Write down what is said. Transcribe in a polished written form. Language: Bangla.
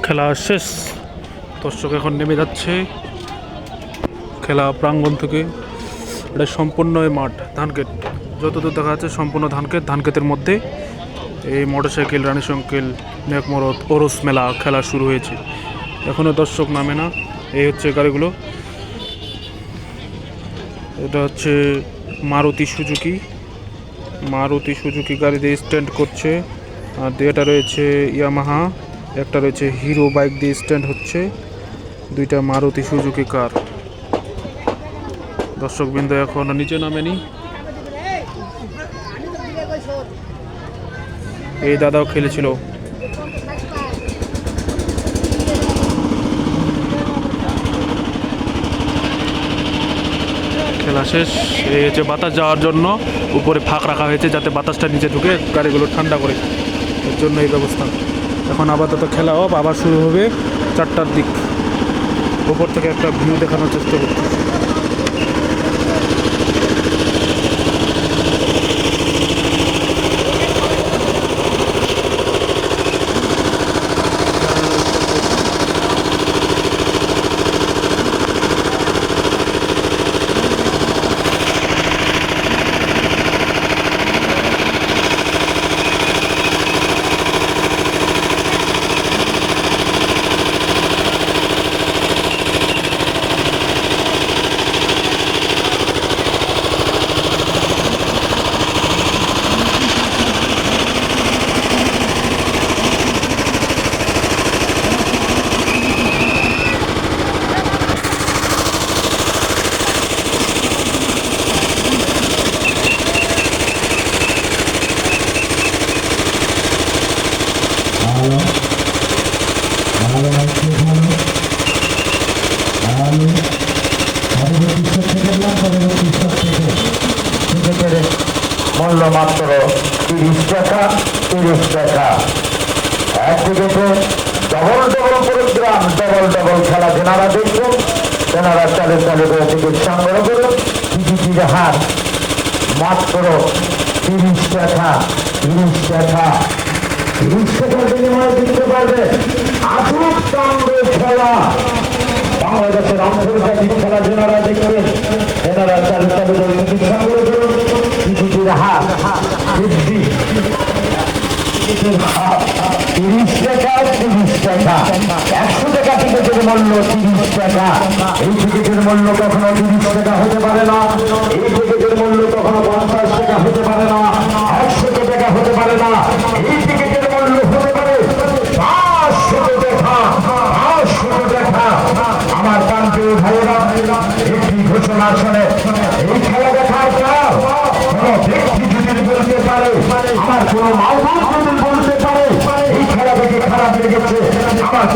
খেলা শেষ, দর্শক এখন নেমে যাচ্ছে খেলা প্রাঙ্গণ থেকে। এটা সম্পূর্ণ মাঠ, ধানক্ষেত, যতদূর দেখা যাচ্ছে সম্পূর্ণ ধানক্ষেত। ধানক্ষেতের মধ্যে এই মোটরসাইকেল, রানী সংকেল, নেকমরদ, ওরস মেলা খেলা শুরু হয়েছে। এখনও দর্শক নামে না। এই হচ্ছে গাড়িগুলো, এটা হচ্ছে মারুতি সুজুকি গাড়ি দিয়ে স্ট্যান্ড করছে। আর এটা রয়েছে ইয়ামাহা, একটা রয়েছে হিরো বাইক দিয়ে স্ট্যান্ড হচ্ছে, দুইটা মারুতি সুজুকি কার। দর্শকবৃন্দ এখন নিচে নামেনি। এই দাদাও খেলেছিল। খেলা শেষ। এই হচ্ছে বাতাস যাওয়ার জন্য উপরে ফাঁক রাখা হয়েছে, যাতে বাতাসটা নিচে ঢুকে গাড়িগুলো ঠান্ডা করে, এর জন্য এই ব্যবস্থা। এখন আপাতত খেলা অফ, আবার শুরু হবে 4টার দিক। উপর থেকে একটা ভিউ দেখানোর চেষ্টা করছি। মূল্য মাত্র 30 টাকা। একদিকে ডবল প্রোগ্রাম, ডবল খেলা যেনারা দেখবেন তেনারা চালে টিকিট সংগ্রহ করুন। টিকিটের হার মাত্র 30 টাকা। 30 টাকা, 30 টাকার বিনিময়ে দিতে পারবে আধুনিক কাণ্ডের খেলা। বাংলাদেশের আন্তর্জাতিক খেলা যারা দেখবেন এনারা চালু চালু চিকিৎসা করে দেবেন। টিকিটের হার বৃদ্ধি, টিকিটের হার 30 টাকা, 30 টাকা, 100 টাকা টিকিটের মূল্য 30 টাকা। এই টিকিটের মূল্য কখনো 30 টাকা হতে পারে না, এই টিকিটের মূল্য কখনো 50 টাকা হতে পারে না, 100 টাকা হতে পারে না। এই টিকিটের মূল্য হতে পারে 500 টাকা, 500 টাকা। আমার প্রান্তীয় ভাইয়েরা, একটি ঘোষণা শোনে, এই খেলা দেখার পর কোন ব্যক্তি যদি বলতে পারে, আমার কোন মাওলানা যদি বলতে পারে এই খেলা দেখে খারাপ লেগেছে, আমার